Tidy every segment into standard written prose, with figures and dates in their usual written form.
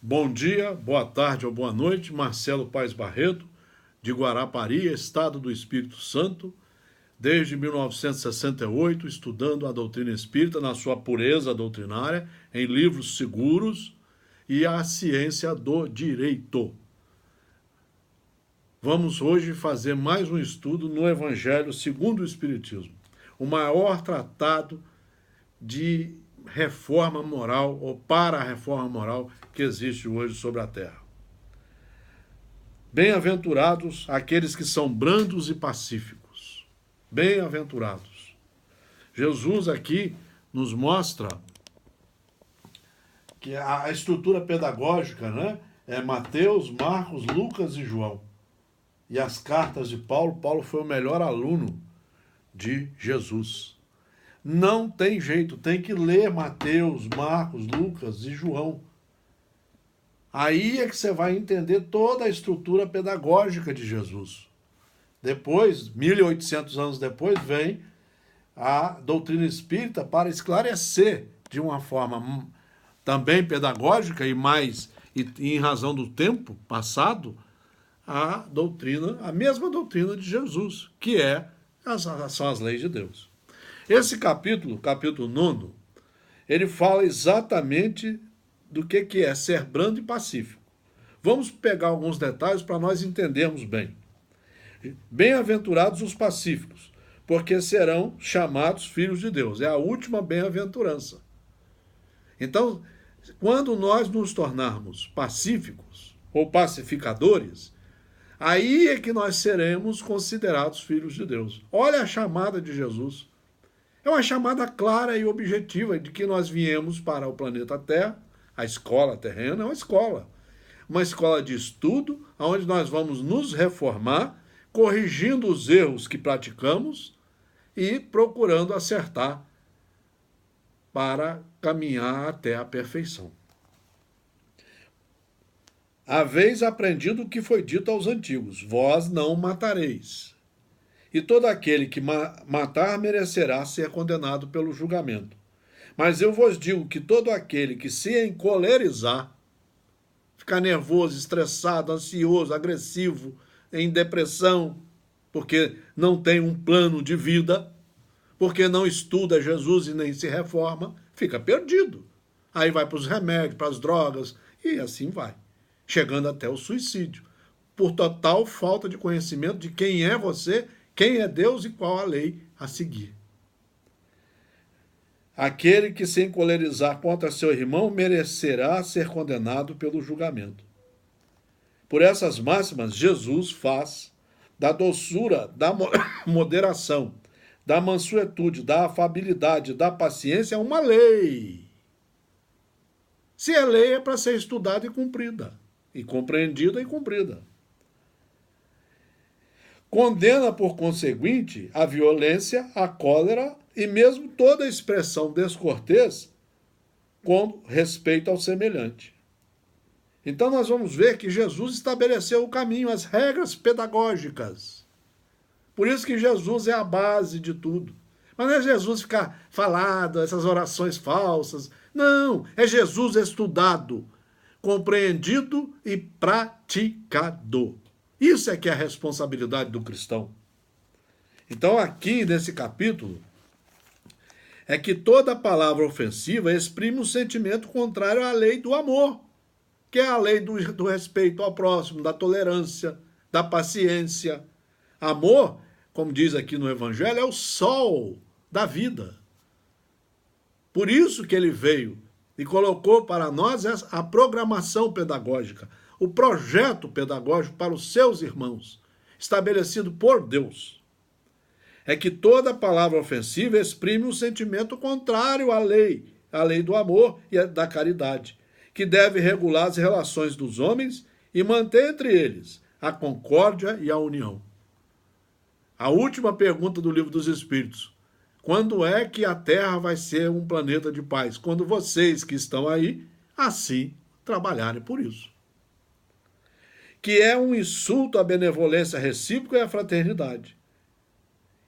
Bom dia, boa tarde ou boa noite, Marcelo Paes Barreto, de Guarapari, Estado do Espírito Santo, desde 1968, estudando a doutrina espírita na sua pureza doutrinária, em livros seguros e a ciência do direito. Vamos hoje fazer mais um estudo no Evangelho segundo o Espiritismo, o maior tratado de reforma moral ou para a reforma moral que existe hoje sobre a Terra. Bem-aventurados aqueles que são brandos e pacíficos. Bem-aventurados. Jesus aqui nos mostra que a estrutura pedagógica, né, é Mateus, Marcos, Lucas e João. E as cartas de Paulo, Paulo foi o melhor aluno de Jesus. Não tem jeito, tem que ler Mateus, Marcos, Lucas e João. Aí é que você vai entender toda a estrutura pedagógica de Jesus. Depois, 1800 anos depois, vem a doutrina espírita para esclarecer de uma forma também pedagógica e em razão do tempo passado, a mesma doutrina de Jesus, que são as leis de Deus. Esse capítulo 9, ele fala exatamente do que é ser brando e pacífico. Vamos pegar alguns detalhes para nós entendermos bem. Bem-aventurados os pacíficos, porque serão chamados filhos de Deus. É a última bem-aventurança. Então, quando nós nos tornarmos pacíficos ou pacificadores, aí é que nós seremos considerados filhos de Deus. Olha a chamada de Jesus. É uma chamada clara e objetiva de que nós viemos para o planeta Terra. A escola terrena é uma escola de estudo, onde nós vamos nos reformar, corrigindo os erros que praticamos e procurando acertar para caminhar até a perfeição. Haveis aprendido o que foi dito aos antigos: vós não matareis. E todo aquele que matar merecerá ser condenado pelo julgamento. Mas eu vos digo que todo aquele que se encolerizar, ficar nervoso, estressado, ansioso, agressivo, em depressão, porque não tem um plano de vida, porque não estuda Jesus e nem se reforma, fica perdido. Aí vai para os remédios, para as drogas, e assim vai, chegando até o suicídio, por total falta de conhecimento de quem é você, quem é Deus e qual a lei a seguir. Aquele que se encolerizar contra seu irmão merecerá ser condenado pelo julgamento. Por essas máximas, Jesus faz da doçura, da moderação, da mansuetude, da afabilidade, da paciência uma lei. Se é lei, é para ser estudada e cumprida, e compreendida e cumprida. Condena, por conseguinte, a violência, a cólera e mesmo toda expressão descortês com respeito ao semelhante. Então nós vamos ver que Jesus estabeleceu o caminho, as regras pedagógicas. Por isso que Jesus é a base de tudo. Mas não é Jesus ficar falado, essas orações falsas. Não, é Jesus estudado, compreendido e praticado. Isso é que é a responsabilidade do cristão. Então, aqui nesse capítulo, é que toda palavra ofensiva exprime um sentimento contrário à lei do amor, que é a lei do respeito ao próximo, da tolerância, da paciência. Amor, como diz aqui no Evangelho, é o sol da vida. Por isso que ele veio e colocou para nós a programação pedagógica, o projeto pedagógico para os seus irmãos, estabelecido por Deus. É que toda palavra ofensiva exprime um sentimento contrário à lei do amor e da caridade, que deve regular as relações dos homens e manter entre eles a concórdia e a união. A última pergunta do Livro dos Espíritos: quando é que a Terra vai ser um planeta de paz? Quando vocês que estão aí, assim, trabalharem por isso. Que é um insulto à benevolência recíproca e à fraternidade,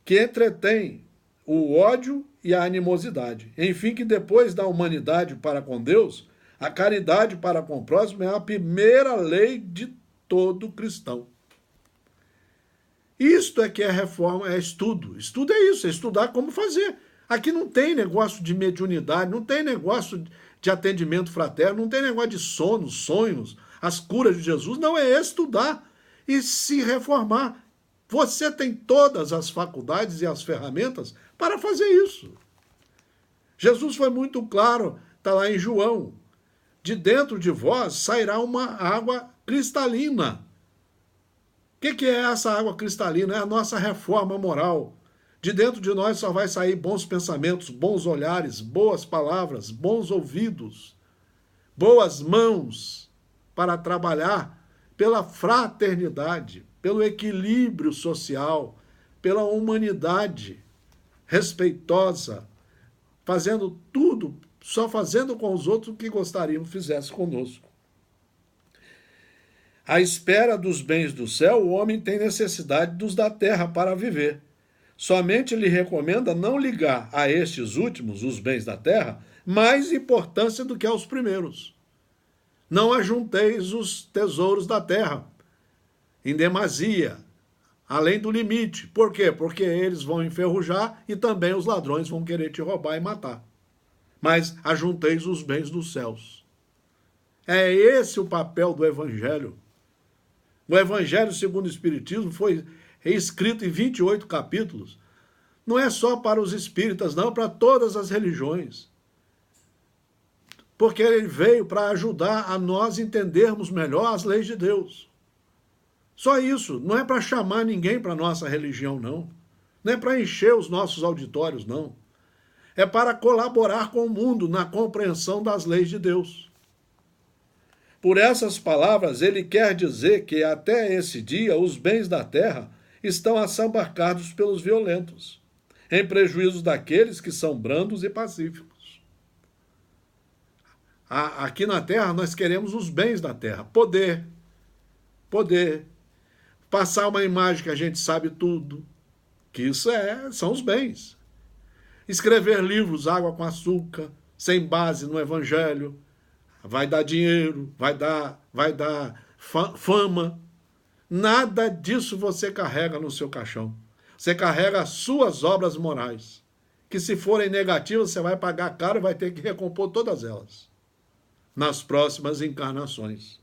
que entretém o ódio e a animosidade. Enfim, que depois da humanidade para com Deus, A caridade para com o próximo é a primeira lei de todo cristão. Isto é que é reforma, é estudo. Estudo é isso, é estudar como fazer. Aqui não tem negócio de mediunidade, não tem negócio de atendimento fraterno, não tem negócio de sonos, sonhos, as curas de Jesus. Não, é estudar e se reformar. Você tem todas as faculdades e as ferramentas para fazer isso. Jesus foi muito claro, está lá em João. De dentro de vós sairá uma água cristalina. O que é essa água cristalina? É a nossa reforma moral. De dentro de nós só vai sair bons pensamentos, bons olhares, boas palavras, bons ouvidos, boas mãos para trabalhar pela fraternidade, pelo equilíbrio social, pela humanidade respeitosa, fazendo tudo, só fazendo com os outros o que gostaríamos que fizesse conosco. À espera dos bens do céu, o homem tem necessidade dos da terra para viver. Somente lhe recomenda não ligar a estes últimos, os bens da terra, mais importância do que aos primeiros. Não ajunteis os tesouros da terra em demasia, além do limite. Por quê? Porque eles vão enferrujar e também os ladrões vão querer te roubar e matar. Mas ajunteis os bens dos céus. É esse o papel do Evangelho. O Evangelho segundo o Espiritismo foi escrito em 28 capítulos. Não é só para os espíritas, não, para todas as religiões. Porque ele veio para ajudar a nós entendermos melhor as leis de Deus. Só isso, não é para chamar ninguém para a nossa religião, não. Não é para encher os nossos auditórios, não. É para colaborar com o mundo na compreensão das leis de Deus. Por essas palavras, ele quer dizer que até esse dia os bens da terra estão assambarcados pelos violentos, em prejuízo daqueles que são brandos e pacíficos. Aqui na terra nós queremos os bens da terra, poder, passar uma imagem que a gente sabe tudo, que isso são os bens. Escrever livros água com açúcar, sem base no evangelho, vai dar dinheiro, vai dar fama. Nada disso você carrega no seu caixão. Você carrega as suas obras morais, que se forem negativas você vai pagar caro e vai ter que recompor todas elas nas próximas encarnações.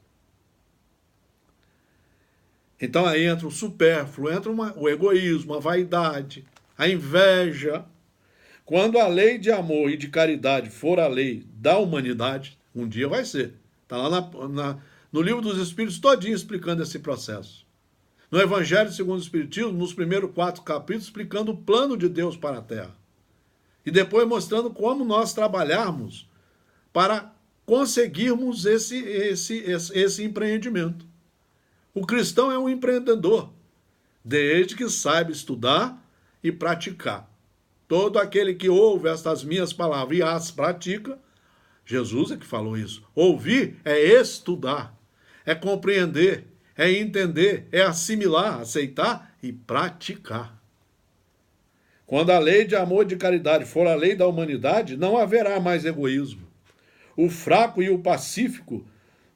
Então aí entra o supérfluo, entra o egoísmo, a vaidade, a inveja. Quando a lei de amor e de caridade for a lei da humanidade, um dia vai ser. Está lá no Livro dos Espíritos todinho explicando esse processo. No Evangelho segundo o Espiritismo, nos primeiros 4 capítulos, explicando o plano de Deus para a Terra. E depois mostrando como nós trabalharmos para conseguirmos esse empreendimento. O cristão é um empreendedor, desde que saiba estudar e praticar. Todo aquele que ouve estas minhas palavras e as pratica, Jesus é que falou isso. Ouvir é estudar, é compreender, é entender, é assimilar, aceitar e praticar. Quando a lei de amor e de caridade for a lei da humanidade, não haverá mais egoísmo. O fraco e o pacífico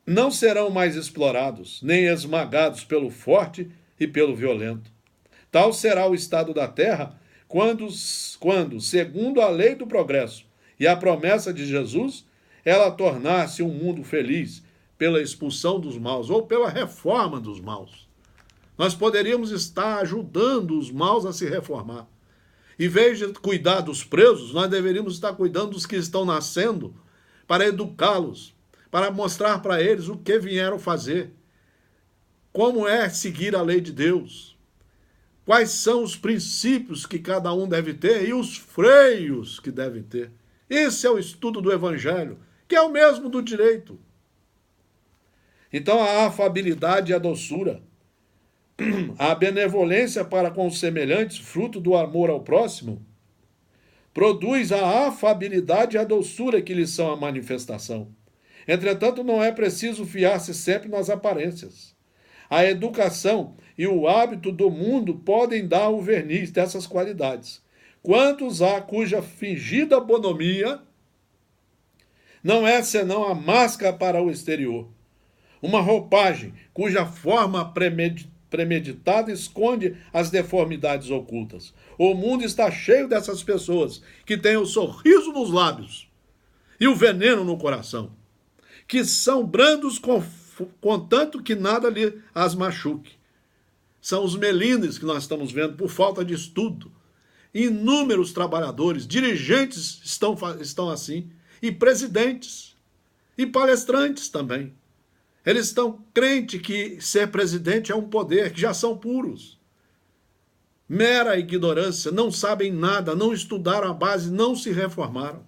não serão mais explorados, nem esmagados pelo forte e pelo violento. Tal será o estado da terra quando, segundo a lei do progresso e a promessa de Jesus, ela tornar-se um mundo feliz pela expulsão dos maus ou pela reforma dos maus. Nós poderíamos estar ajudando os maus a se reformar. Em vez de cuidar dos presos, nós deveríamos estar cuidando dos que estão nascendo para educá-los, para mostrar para eles o que vieram fazer, como é seguir a lei de Deus, quais são os princípios que cada um deve ter e os freios que devem ter. Esse é o estudo do Evangelho, que é o mesmo do direito. Então a afabilidade e a doçura, a benevolência para com os semelhantes, fruto do amor ao próximo, produz a afabilidade e a doçura que lhes são a manifestação. Entretanto, não é preciso fiar-se sempre nas aparências. A educação e o hábito do mundo podem dar o verniz dessas qualidades. Quantos há cuja fingida bonomia não é senão a máscara para o exterior. Uma roupagem cuja forma premeditada esconde as deformidades ocultas. O mundo está cheio dessas pessoas que têm o sorriso nos lábios e o veneno no coração, que são brandos contanto que nada lhe as machuque. São os melindres que nós estamos vendo por falta de estudo. Inúmeros trabalhadores, dirigentes estão assim, e presidentes, e palestrantes também. Eles estão crentes que ser presidente é um poder, que já são puros. Mera ignorância, não sabem nada, não estudaram a base, não se reformaram.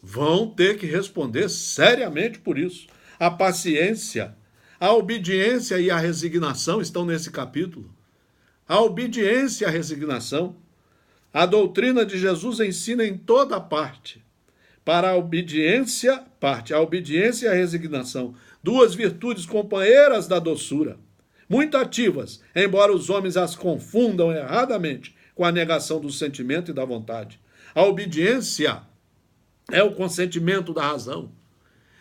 Vão ter que responder seriamente por isso. A paciência, a obediência e a resignação estão nesse capítulo. A obediência e a resignação. A doutrina de Jesus ensina em toda parte. Para a obediência e a resignação. Duas virtudes companheiras da doçura. Muito ativas, embora os homens as confundam erradamente com a negação do sentimento e da vontade. A obediência é o consentimento da razão.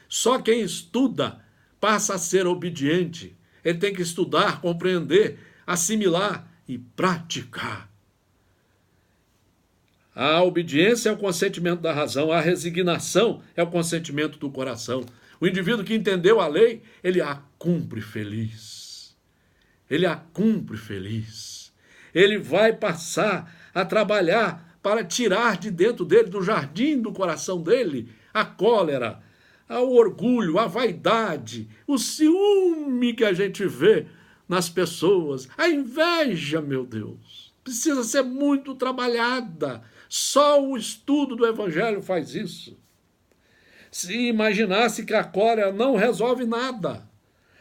Só quem estuda passa a ser obediente. Ele tem que estudar, compreender, assimilar e praticar. A obediência é o consentimento da razão, a resignação é o consentimento do coração. O indivíduo que entendeu a lei, ele a cumpre feliz. Ele a cumpre feliz. Ele vai passar a trabalhar para tirar de dentro dele, do jardim do coração dele, a cólera, o orgulho, a vaidade, o ciúme que a gente vê nas pessoas, a inveja, meu Deus. Precisa ser muito trabalhada. Só o estudo do Evangelho faz isso. Se imaginasse que a cólera não resolve nada,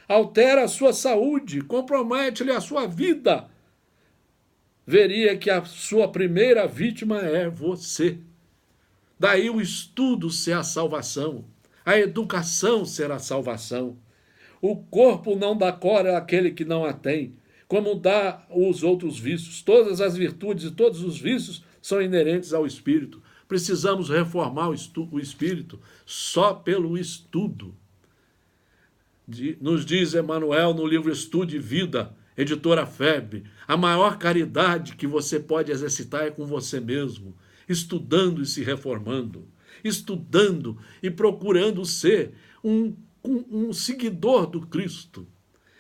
altera a sua saúde, compromete-lhe a sua vida, veria que a sua primeira vítima é você. Daí o estudo ser a salvação, a educação ser a salvação. O corpo não dá cólera àquele que não a tem, como dá os outros vícios. Todas as virtudes e todos os vícios são inerentes ao espírito. Precisamos reformar o espírito só pelo estudo. Nos diz Emmanuel no livro Estude Vida, editora FEB, a maior caridade que você pode exercitar é com você mesmo, estudando e se reformando, estudando e procurando ser um seguidor do Cristo.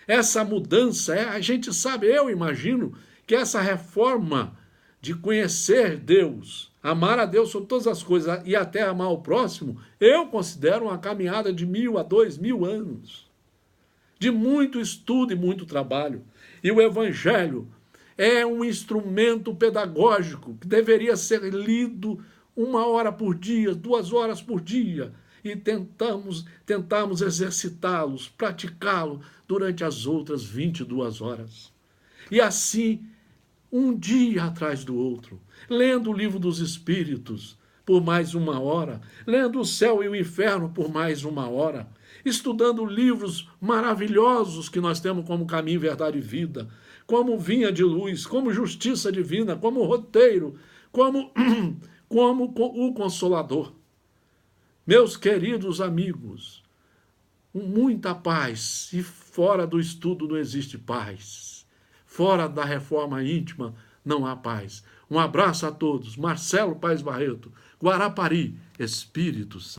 Essa mudança, a gente sabe, eu imagino, que essa reforma de conhecer Deus, amar a Deus sobre todas as coisas e até amar o próximo, eu considero uma caminhada de 1000 a 2000 anos, de muito estudo e muito trabalho. E o Evangelho é um instrumento pedagógico que deveria ser lido 1 hora por dia, 2 horas por dia, e tentamos exercitá-los, praticá-lo durante as outras 22 horas. E assim, um dia atrás do outro, lendo o livro dos Espíritos por mais 1 hora, lendo o céu e o inferno por mais 1 hora, estudando livros maravilhosos que nós temos como Caminho, Verdade e Vida, como Vinha de Luz, como Justiça Divina, como Roteiro, como o Consolador. Meus queridos amigos, muita paz, e fora do estudo não existe paz. Fora da reforma íntima não há paz. Um abraço a todos. Marcelo Paes Barreto, Guarapari, Espírito Santo.